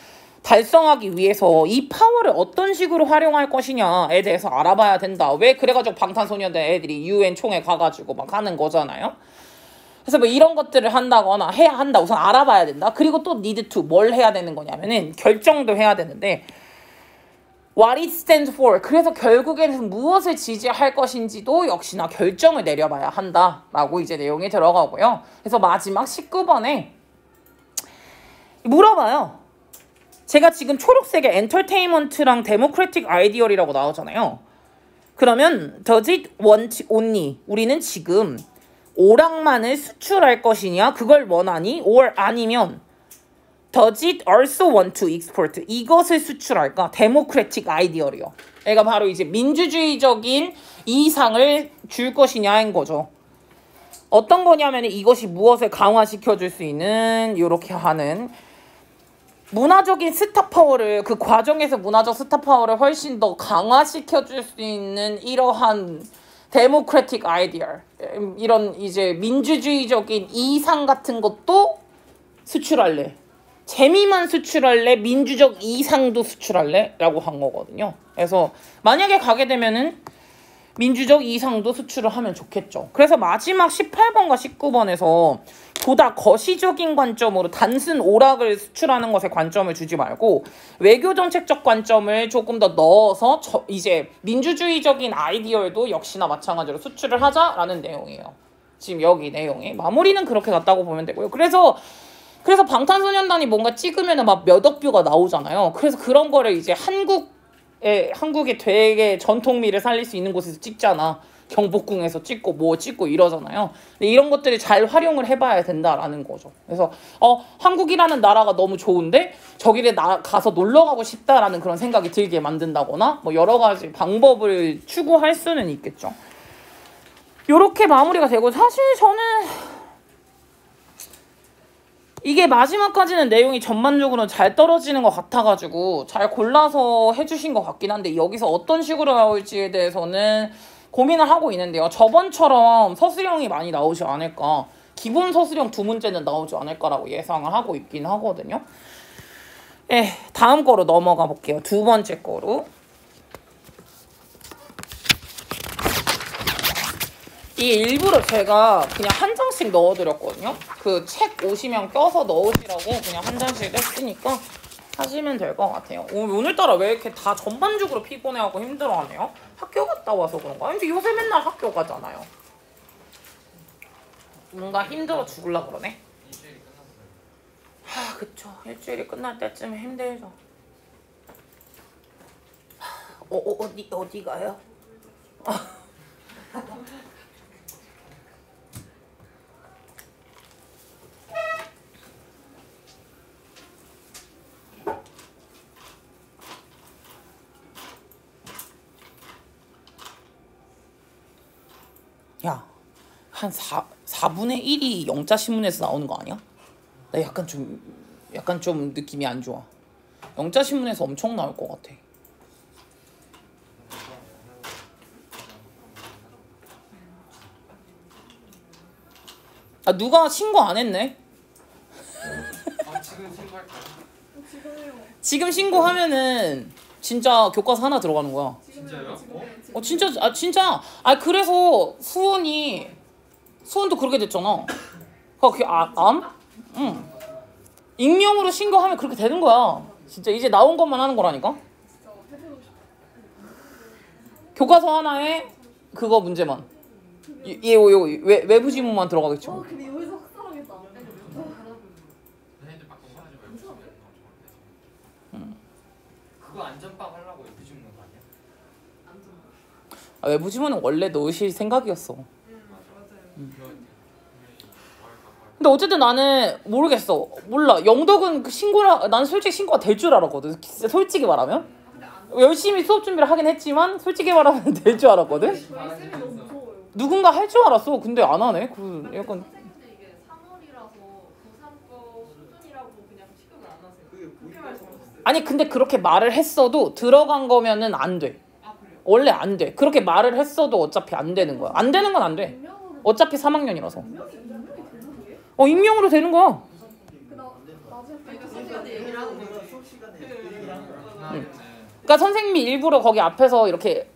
달성하기 위해서 이 파워를 어떤 식으로 활용할 것이냐에 대해서 알아봐야 된다. 왜 그래가지고 방탄소년단 애들이 UN 총회 가가지고 막 하는 거잖아요. 그래서 뭐 이런 것들을 한다거나 해야 한다. 우선 알아봐야 된다. 그리고 또 need to 뭘 해야 되는 거냐면은 결정도 해야 되는데 what it stands for. 그래서 결국에는 무엇을 지지할 것인지도 역시나 결정을 내려봐야 한다라고 이제 내용이 들어가고요. 그래서 마지막 19번에 물어봐요. 제가 지금 초록색의 엔터테인먼트랑 데모크래틱 아이디얼이라고 나오잖아요. 그러면 does it want only? 우리는 지금 오락만을 수출할 것이냐 그걸 원하니? or 아니면 does it also want to export? 이것을 수출할까? 데모크래틱 아이디얼이요. 얘가 바로 이제 민주주의적인 이상을 줄 것이냐인 거죠. 어떤 거냐면 이것이 무엇을 강화시켜 줄 수 있는 이렇게 하는 문화적인 스타파워를 그 과정에서 문화적 스타파워를 훨씬 더 강화시켜 줄 수 있는 이러한 데모크래틱 아이디얼 이런 이제 민주주의적인 이상 같은 것도 수출할래. 재미만 수출할래? 민주적 이상도 수출할래? 라고 한 거거든요. 그래서 만약에 가게 되면은 민주적 이상도 수출을 하면 좋겠죠. 그래서 마지막 18번과 19번에서 보다 거시적인 관점으로 단순 오락을 수출하는 것에 관점을 주지 말고 외교정책적 관점을 조금 더 넣어서 이제 민주주의적인 아이디어도 역시나 마찬가지로 수출을 하자라는 내용이에요. 지금 여기 내용이 마무리는 그렇게 갔다고 보면 되고요. 그래서 방탄소년단이 뭔가 찍으면은 막 몇 억 뷰가 나오잖아요. 그래서 그런 거를 이제 한국의 되게 전통미를 살릴 수 있는 곳에서 찍잖아. 경복궁에서 찍고 뭐 찍고 이러잖아요. 근데 이런 것들을 잘 활용을 해봐야 된다라는 거죠. 그래서 한국이라는 나라가 너무 좋은데 저기를 가서 놀러 가고 싶다라는 그런 생각이 들게 만든다거나 뭐 여러 가지 방법을 추구할 수는 있겠죠. 요렇게 마무리가 되고 사실 저는 이게 마지막까지는 내용이 전반적으로 잘 떨어지는 것 같아가지고 잘 골라서 해주신 것 같긴 한데 여기서 어떤 식으로 나올지에 대해서는 고민을 하고 있는데요. 저번처럼 서술형이 많이 나오지 않을까. 기본 서술형 2문제는 나오지 않을까라고 예상을 하고 있긴 하거든요. 다음 거로 넘어가 볼게요. 두 번째 거로. 이 일부러 제가 그냥 한 장씩 넣어드렸거든요. 그 책 오시면 껴서 넣으시라고 그냥 한 장씩 했으니까 하시면 될 것 같아요. 오늘따라 왜 이렇게 다 전반적으로 피곤해하고 힘들어하네요? 학교 갔다 와서 그런가? 근데 요새 맨날 학교 가잖아요. 뭔가 힘들어 죽을라 그러네. 그쵸. 일주일이 끝날 때쯤에 힘들죠. 어디 가요? 야, 한 4분의 1이 영자신문에서 나오는 거 아니야? 나 약간 좀 느낌이 안 좋아. 영자신문에서 엄청 나올 것 같아. 누가 신고 안 했네? 지금 신고할까요? 지금요. 지금 신고하면은 진짜 교과서 하나 들어가는 거야. 진짜요? 진짜. 그래서 수원도 그렇게 됐잖아. 응. 익명으로 신고하면 그렇게 되는 거야. 진짜 이제 나온 것만 하는 거라니까. 진짜 해보고 싶어. 교과서 하나에 그거 문제만. 외부 지문만 들어가겠죠. 근데 여기서 학살하겠다. 너네들 밖에 화나지 말고. 그거 안전빵 하려고 옆에 주는 거 아니야? 외부 지문은 원래 넣으실 생각이었어. 맞아요. 근데 어쨌든 나는 모르겠어. 몰라. 영덕은 난 솔직히 신고가 될 줄 알았거든. 솔직히 말하면. 열심히 수업 준비를 하긴 했지만 솔직히 말하면 될 줄 알았거든. 저희 쌤이 너무 무서워요. 누군가 할 줄 알았어. 근데 안 하네. 그 약간 선생님들 이게 3월이라서 고3 거 수준이라고 그냥 취급을 안 하세요. 그렇게 말씀하셨어요. 아니 근데 그렇게 말을 했어도 들어간 거면은 안 돼. 원래 안 돼. 그렇게 말을 했어도 어차피 안 되는 거야. 안 되는 건 안 돼. 어차피 3학년이라서. 익명으로 되는 거야. 그러니까 선생님이 일부러 거기 앞에서 이렇게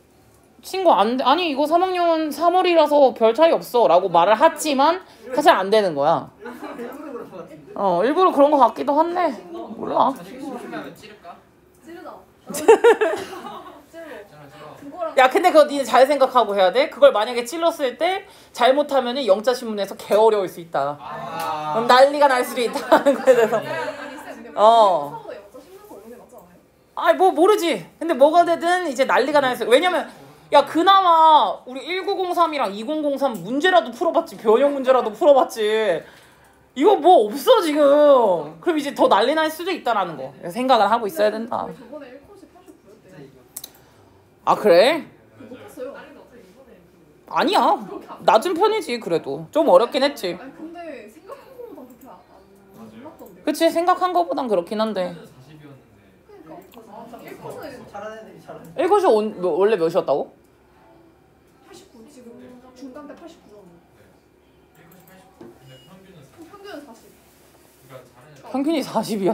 친구 안 돼. 아니 이거 3학년 3월이라서 별 차이 없어 라고 말을 하지만 사실 안 되는 거야. 일부러 그런 거 같기도 한데 몰라. 야 근데 그거 니네 잘 생각하고 해야 돼. 그걸 만약에 찔렀을 때 잘못하면은 영자 신문에서 개 어려울 수 있다. 그럼 난리가 날 수도 있다는 거에 대해서. 아니 뭐 모르지. 근데 뭐가 되든 이제 난리가 날 수. 왜냐면 야 그나마 우리 1903이랑 2003 문제라도 풀어봤지. 변형 문제라도 풀어봤지. 이거 뭐 없어 지금. 그럼 이제 더 난리 날 수도 있다라는 거 생각을 하고 있어야 된다. 아 그래? 아니야. 낮은 편이지 그래도. 좀 어렵긴 했지. 아니 근데 생각한 거보다 그렇게 안 맞던데. 그치 생각한 거보단 그렇긴 한데. 그러니까 1코시 원래 몇이었다고? 89 지금 중간 때 89점. 평균은 40. 평균이 40이야?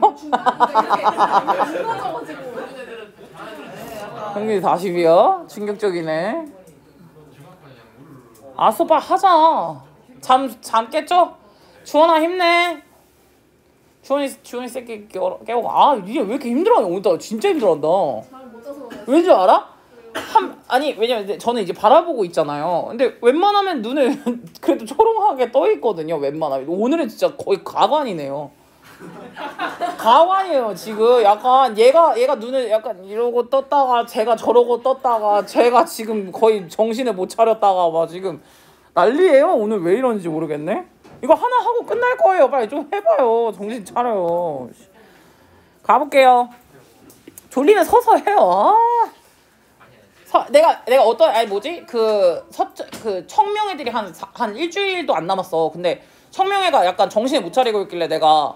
평균이 40이야? 충격적이네. 아 소바 하자. 잠 깼죠? 주원아 힘내. 주원이 새끼 깨워. 아 이게 왜 이렇게 힘들어하냐 오늘따라 진짜 힘들어한다. 잘못 자서. 왠지 알아? 아니 왜냐면 저는 이제 바라보고 있잖아요. 근데 웬만하면 눈을 그래도 초롱하게 떠 있거든요. 웬만하면 오늘은 진짜 거의 가관이네요. 가관이에요 지금. 약간 얘가 눈을 약간 이러고 떴다가 제가 저러고 떴다가 제가 지금 거의 정신을 못 차렸다가 막 지금 난리예요. 오늘 왜 이러는지 모르겠네. 이거 하나 하고 끝날 거예요. 빨리 좀 해봐요. 정신 차려요. 가볼게요. 졸리면 서서 해요. 내가 어떤 아니 뭐지 그 청명회들이 한 일주일도 안 남았어. 근데 청명회가 약간 정신을 못 차리고 있길래 내가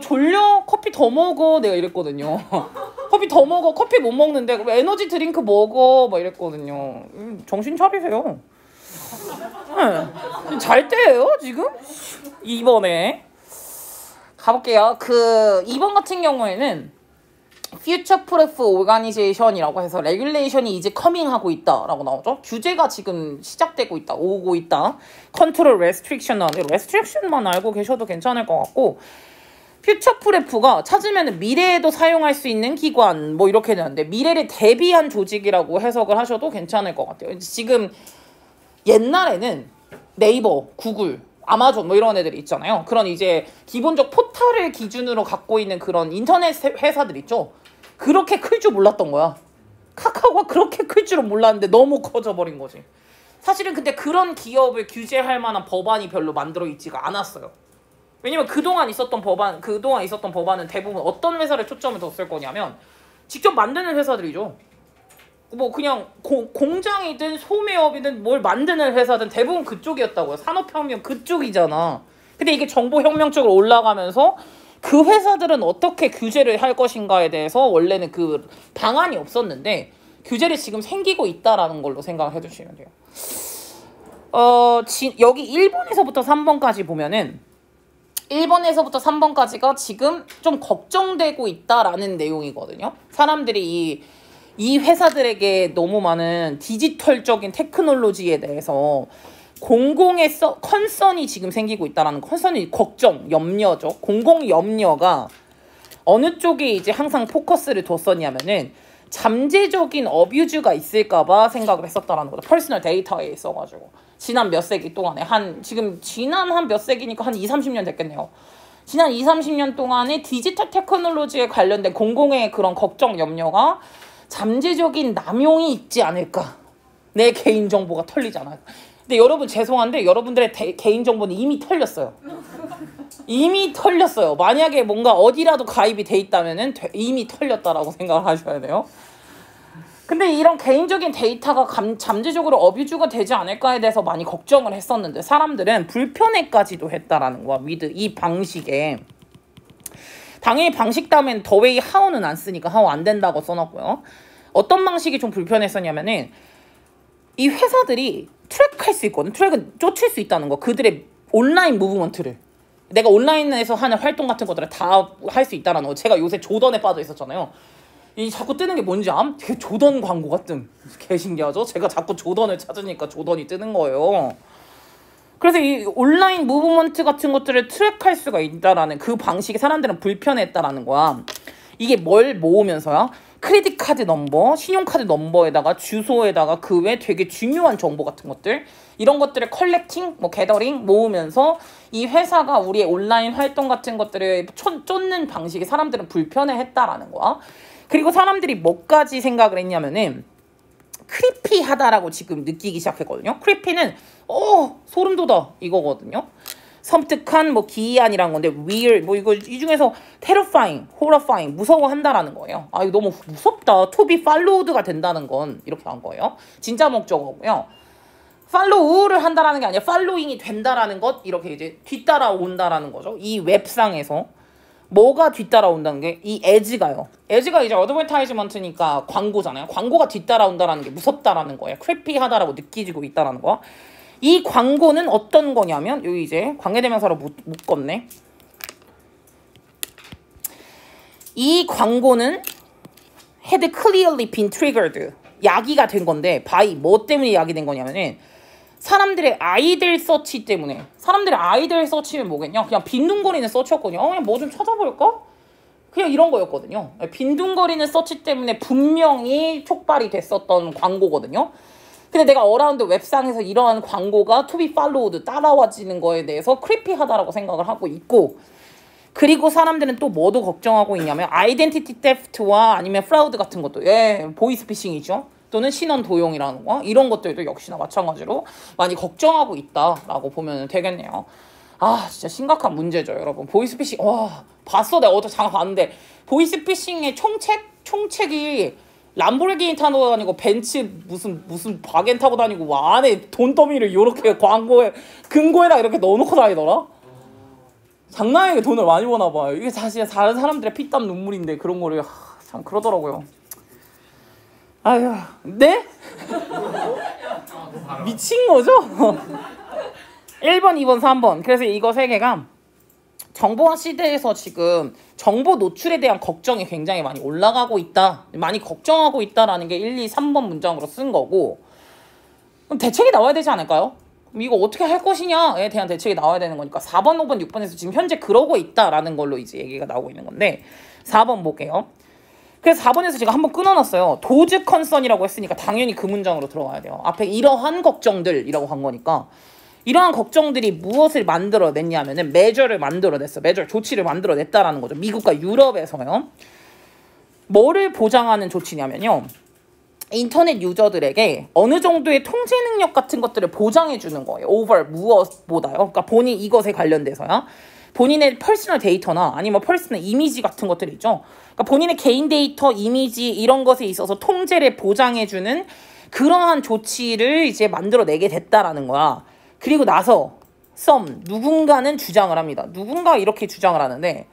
졸려? 커피 더 먹어. 내가 이랬거든요. 커피 더 먹어. 커피 못 먹는데 그럼 에너지 드링크 먹어. 막 이랬거든요. 정신 차리세요. 네. 잘 때예요 지금? 2번에 가볼게요. 2번 같은 경우에는 Future Proof Organization이라고 해서 레귤레이션이 이제 커밍하고 있다라고 나오죠. 규제가 지금 시작되고 있다. 오고 있다. 컨트롤 레스트릭션만 알고 계셔도 괜찮을 것 같고 퓨처 프레프가 찾으면 미래에도 사용할 수 있는 기관 뭐 이렇게 되는데 미래를 대비한 조직이라고 해석을 하셔도 괜찮을 것 같아요. 지금 옛날에는 네이버, 구글, 아마존 뭐 이런 애들이 있잖아요. 그런 이제 기본적 포털을 기준으로 갖고 있는 그런 인터넷 회사들 있죠. 그렇게 클 줄 몰랐던 거야. 카카오가 그렇게 클 줄은 몰랐는데 너무 커져버린 거지. 사실은 근데 그런 기업을 규제할 만한 법안이 별로 만들어 있지가 않았어요. 왜냐면 그동안 있었던 법안은 대부분 어떤 회사를 초점을 뒀을 거냐면 직접 만드는 회사들이죠. 뭐 그냥 공장이든 소매업이든 뭘 만드는 회사든 대부분 그쪽이었다고요. 산업혁명 그쪽이잖아. 근데 이게 정보혁명 쪽으로 올라가면서 그 회사들은 어떻게 규제를 할 것인가에 대해서 원래는 그 방안이 없었는데 규제를 지금 생기고 있다라는 걸로 생각을 해주시면 돼요. 여기 1번에서부터 3번까지 보면은 1번에서부터 3번까지가 지금 좀 걱정되고 있다라는 내용이거든요. 사람들이 이 회사들에게 너무 많은 디지털적인 테크놀로지에 대해서 공공의 컨선이 지금 생기고 있다라는 컨선이 걱정, 염려죠. 공공 염려가 어느 쪽에 이제 항상 포커스를 뒀었냐면은 잠재적인 어뷰즈가 있을까봐 생각을 했었다라는 거죠. 퍼스널 데이터에 있어가지고 지난 몇 세기 동안에 지난 한 몇 세기니까 한 20-30년 됐겠네요. 지난 20-30년 동안에 디지털 테크놀로지에 관련된 공공의 그런 걱정, 염려가 잠재적인 남용이 있지 않을까. 내 개인정보가 털리지 않을까. 근데 여러분 죄송한데 여러분들의 개인정보는 이미 털렸어요. 이미 털렸어요. 만약에 뭔가 어디라도 가입이 돼 있다면은 이미 털렸다라고 생각을 하셔야 돼요. 근데 이런 개인적인 데이터가 잠재적으로 어뷰즈가 되지 않을까에 대해서 많이 걱정을 했었는데 사람들은 불편해까지도 했다라는 거야. 이 방식에. 당연히 방식 다음엔 the way how는 안 쓰니까 how 안 된다고 써놨고요. 어떤 방식이 좀 불편했었냐면은 이 회사들이 트랙할 수 있거든. 트랙은 쫓을 수 있다는 거. 그들의 온라인 무브먼트를. 내가 온라인에서 하는 활동 같은 것들을 다 할 수 있다는 거. 제가 요새 조던에 빠져 있었잖아요. 이 자꾸 뜨는 게 뭔지 암? 되게 조던 광고가 뜸. 개 신기하죠? 제가 자꾸 조던을 찾으니까 조던이 뜨는 거예요. 그래서 이 온라인 무브먼트 같은 것들을 트랙할 수가 있다라는 그 방식이 사람들은 불편했다라는 거야. 이게 뭘 모으면서야? 크레딧 카드 넘버, 신용카드 넘버에다가 주소에다가 그 외 되게 중요한 정보 같은 것들 이런 것들을 컬렉팅, 뭐 게더링 모으면서 이 회사가 우리의 온라인 활동 같은 것들을 쫓는 방식이 사람들은 불편해했다라는 거야. 그리고 사람들이 뭐까지 생각을 했냐면은 크리피하다라고 지금 느끼기 시작했거든요. 크리피는 소름 돋아 이거거든요. 섬뜩한 뭐 기이한이란 건데 weird 뭐 이거 이 중에서 terrifying, horrifying 무서워한다라는 거예요. 아 이거 너무 무섭다. to be followed가 된다는 건 이렇게 한 거예요. 진짜 목적어고요. follow를 한다라는 게 아니라 following이 된다라는 것 이렇게 이제 뒤따라온다라는 거죠. 이 웹상에서 뭐가 뒤따라온다는 게 이 as가요. as가 이제 어드버타이즈먼트니까 광고잖아요. 광고가 뒤따라온다라는 게 무섭다라는 거예요. creepy하다라고 느끼지고 있다라는 거. 이 광고는 어떤 거냐면 여기 이제 관계대명사로 묶었네. 이 광고는 had clearly been triggered. 야기가 된 건데 by 뭐 때문에 야기된 거냐면은 사람들의 아이들 서치 때문에. 사람들의 아이들 서치는 뭐겠냐? 그냥 빈둥거리는 서치였거든요. 그냥 뭐 좀 찾아볼까? 그냥 이런 거였거든요. 빈둥거리는 서치 때문에 분명히 촉발이 됐었던 광고거든요. 근데 내가 어라운드 웹상에서 이러한 광고가 to be followed 따라와지는 거에 대해서 크리피하다라고 생각을 하고 있고 그리고 사람들은 또 뭐도 걱정하고 있냐면 아이덴티티 테프트와 아니면 프라우드 같은 것도 보이스피싱이죠. 또는 신원 도용이라는 거 이런 것들도 역시나 마찬가지로 많이 걱정하고 있다라고 보면 되겠네요. 아 진짜 심각한 문제죠 여러분. 보이스피싱 봤어 내가 어제 잠깐 봤는데 보이스피싱의 총책이 람보르기니 타고 다니고 벤츠 무슨 바겐 타고 다니고 안에 돈더미를 요렇게 광고에 금고에다 이렇게 넣어놓고 다니더라. 장난 아니게 돈을 많이 버나 봐요. 이게 사실 다른 사람들의 피땀 눈물인데 그런 거를 참 그러더라고요. 아휴 네? 미친 거죠? 1번, 2번, 3번. 그래서 이거 세 개가 정보화 시대에서 지금 정보 노출에 대한 걱정이 굉장히 많이 올라가고 있다. 많이 걱정하고 있다라는 게 1, 2, 3번 문장으로 쓴 거고 그럼 대책이 나와야 되지 않을까요? 그럼 이거 어떻게 할 것이냐에 대한 대책이 나와야 되는 거니까 4번, 5번, 6번에서 지금 현재 그러고 있다라는 걸로 이제 얘기가 나오고 있는 건데 4번 볼게요. 그래서 4번에서 제가 한번 끊어놨어요. 도즈 컨선이라고 했으니까 당연히 그 문장으로 들어가야 돼요. 앞에 이러한 걱정들이라고 한 거니까 이러한 걱정들이 무엇을 만들어냈냐면은 measure를 만들어냈어. measure 조치를 만들어냈다라는 거죠. 미국과 유럽에서요. 뭐를 보장하는 조치냐면요. 인터넷 유저들에게 어느 정도의 통제 능력 같은 것들을 보장해 주는 거예요. over 무엇보다요. 그러니까 본인 이것에 관련돼서요. 본인의 퍼스널 데이터나 아니면 퍼스널 이미지 같은 것들이 있죠. 그러니까 본인의 개인 데이터, 이미지 이런 것에 있어서 통제를 보장해 주는 그러한 조치를 이제 만들어내게 됐다라는 거야. 그리고 나서 누군가는 주장을 합니다. 누군가 이렇게 주장을 하는데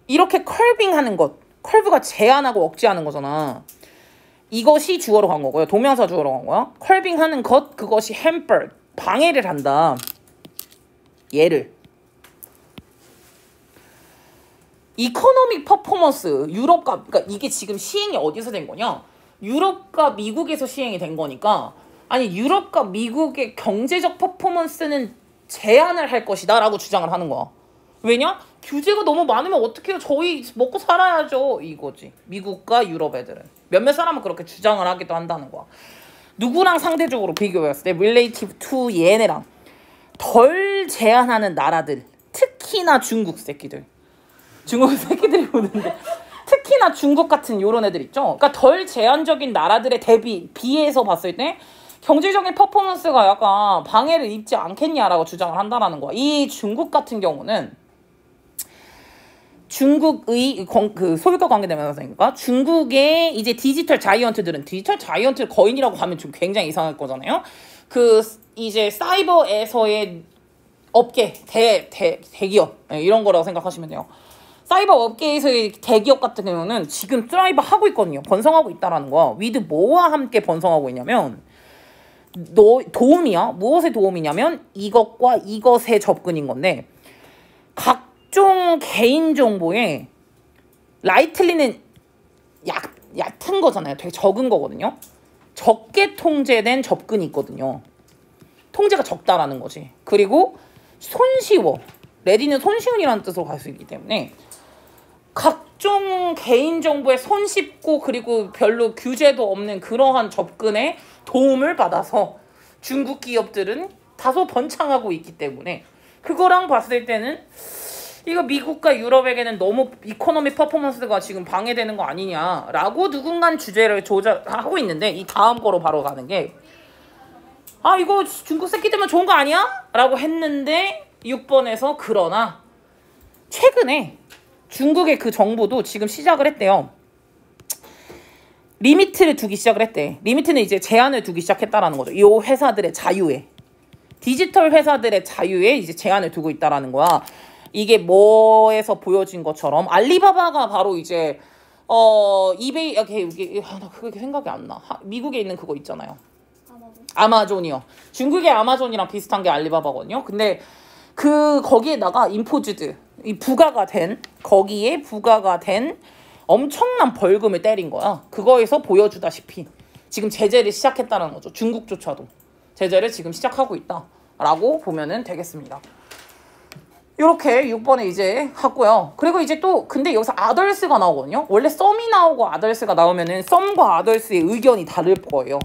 이렇게 컬빙하는 것, 컬브가 제한하고 억제하는 거잖아. 이것이 주어로 간 거고요. 동명사 주어로 간 거야. 컬빙하는 것, 그것이 hamper, 방해를 한다. 얘를 이코노믹 퍼포먼스, 유럽과 그러니까 이게 지금 시행이 어디서 된 거냐? 유럽과 미국에서 시행이 된 거니까 아니 유럽과 미국의 경제적 퍼포먼스는 제한을 할 것이다 라고 주장을 하는 거야. 왜냐? 규제가 너무 많으면 어떡해요. 저희 먹고 살아야죠. 이거지. 미국과 유럽 애들은. 몇몇 사람은 그렇게 주장을 하기도 한다는 거야. 누구랑 상대적으로 비교했을 때 relative to 얘네랑 덜 제한하는 나라들. 특히나 중국 새끼들. 중국 새끼들이 오는데 특히나 중국 같은 요런 애들 있죠. 그러니까 덜 제한적인 나라들의 비해서 봤을 때 경제적인 퍼포먼스가 약간 방해를 입지 않겠냐라고 주장을 한다라는 거야. 이 중국 같은 경우는 중국의 그 소유과 관계되면서니까 중국의 이제 디지털 자이언트들은 디지털 자이언트 거인이라고 하면 좀 굉장히 이상할 거잖아요. 그 이제 사이버에서의 업계 대기업 이런 거라고 생각하시면 돼요. 사이버 업계에서의 대기업 같은 경우는 지금 드라이브 하고 있거든요. 번성하고 있다라는 거야. 위드 뭐와 함께 번성하고 있냐면 도움이야. 무엇의 도움이냐면 이것과 이것의 접근인 건데 각종 개인정보에 라이틀리는 얕은 거잖아요. 되게 적은 거거든요. 적게 통제된 접근이 있거든요. 통제가 적다라는 거지. 그리고 손쉬워. 레디는 손쉬운이라는 뜻으로 갈 수 있기 때문에 각종 개인정보에 손쉽고 그리고 별로 규제도 없는 그러한 접근에 도움을 받아서 중국 기업들은 다소 번창하고 있기 때문에 그거랑 봤을 때는 이거 미국과 유럽에게는 너무 이코노미 퍼포먼스가 지금 방해되는 거 아니냐라고 누군가는 주제를 조절하고 있는데 이 다음 거로 바로 가는 게 이거 중국 새끼 때문에 좋은 거 아니야? 라고 했는데 6번에서 그러나 최근에 중국의 그 정부도 지금 시작을 했대요. 리미트를 두기 시작을 했대. 리미트는 이제 제한을 두기 시작했다라는 거죠. 이 회사들의 자유에. 디지털 회사들의 자유에 이제 제한을 두고 있다라는 거야. 이게 뭐에서 보여진 것처럼 알리바바가 바로 이제 이베이 나 그게 생각이 안 나. 미국에 있는 그거 있잖아요. 아마존이요. 중국의 아마존이랑 비슷한 게 알리바바거든요. 근데 거기에다가 임포즈드 거기에 부과가 된 엄청난 벌금을 때린 거야. 그거에서 보여주다시피 지금 제재를 시작했다는 거죠. 중국조차도 제재를 지금 시작하고 있다라고 보면은 되겠습니다. 이렇게 6번에 이제 하고요. 그리고 이제 또 근데 여기서 아덜스가 나오거든요. 원래 썸이 나오고 아덜스가 나오면은 썸과 아덜스의 의견이 다를 거예요.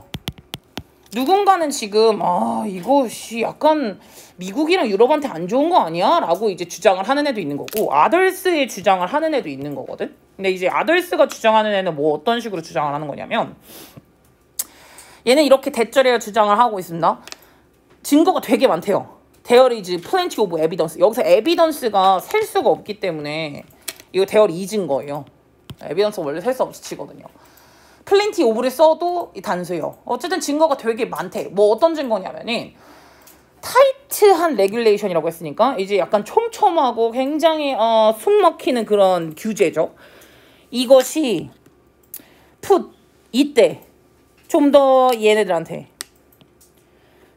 누군가는 지금 이것이 약간 미국이랑 유럽한테 안 좋은 거 아니야? 라고 이제 주장을 하는 애도 있는 거고 아덜스의 주장을 하는 애도 있는 거거든. 근데 이제 아덜스가 주장하는 애는 뭐 어떤 식으로 주장을 하는 거냐면 얘는 이렇게 대절해야 주장을 하고 있습니다. 증거가 되게 많대요. There is plenty of evidence. 여기서 evidence가 셀 수가 없기 때문에 이거 there is인 거예요. evidence 원래 셀 수 없이 치거든요. plenty of를 써도 단수예요. 어쨌든 증거가 되게 많대. 뭐 어떤 증거냐면은 타이트한 레귤레이션이라고 했으니까 이제 약간 촘촘하고 굉장히 숨 막히는 그런 규제죠. 이것이 이때 좀 더 얘네들한테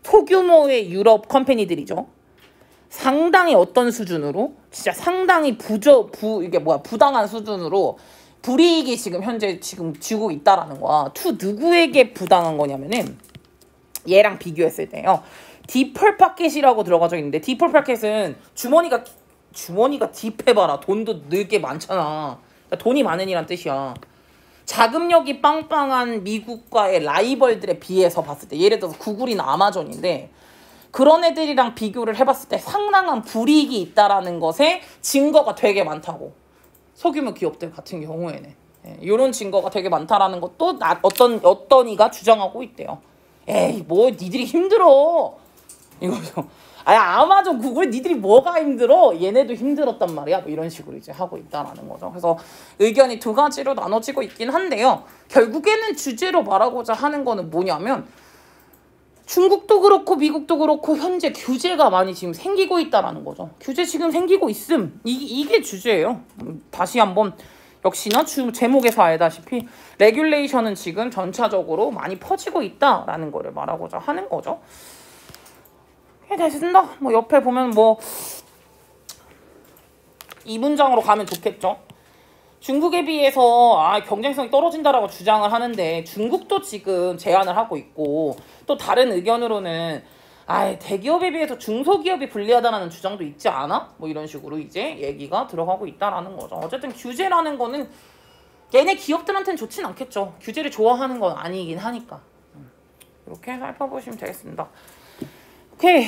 소규모의 유럽 컴퍼니들이죠. 상당히 어떤 수준으로 진짜 상당히 부당한 수준으로 불이익이 지금 현재 지고 있다라는 거야. 누구에게 부당한 거냐면은 얘랑 비교했을 때요. 디펄 파켓이라고 들어가져 있는데 디펄 파켓은 주머니가 딥해봐라. 돈도 늘게 많잖아. 그러니까 돈이 많으니란 뜻이야. 자금력이 빵빵한 미국과의 라이벌들에 비해서 봤을 때 예를 들어서 구글이나 아마존인데 그런 애들이랑 비교를 해봤을 때 상당한 불이익이 있다라는 것에 증거가 되게 많다고. 소규모 기업들 같은 경우에는 이런 증거가 되게 많다라는 것도 어떤 이가 주장하고 있대요. 에이 뭐 니들이 힘들어 이거죠. 아마존 구글 니들이 뭐가 힘들어? 얘네도 힘들었단 말이야. 뭐 이런 식으로 이제 하고 있다라는 거죠. 그래서 의견이 두 가지로 나눠지고 있긴 한데요. 결국에는 주제로 말하고자 하는 거는 뭐냐면 중국도 그렇고 미국도 그렇고 현재 규제가 많이 지금 생기고 있다라는 거죠. 규제 지금 생기고 있음. 이게 주제예요. 다시 한번 역시나 제목에서 알다시피 레귤레이션은 지금 전차적으로 많이 퍼지고 있다라는 거를 말하고자 하는 거죠. 됐습니다. 뭐 옆에 보면 이 문장으로 가면 좋겠죠. 중국에 비해서 경쟁성이 떨어진다라고 주장을 하는데 중국도 지금 제한을 하고 있고 또 다른 의견으로는 대기업에 비해서 중소기업이 불리하다는 주장도 있지 않아? 뭐 이런 식으로 이제 얘기가 들어가고 있다라는 거죠. 어쨌든 규제라는 거는 얘네 기업들한테는 좋진 않겠죠. 규제를 좋아하는 건 아니긴 하니까. 이렇게 살펴보시면 되겠습니다. 오케이.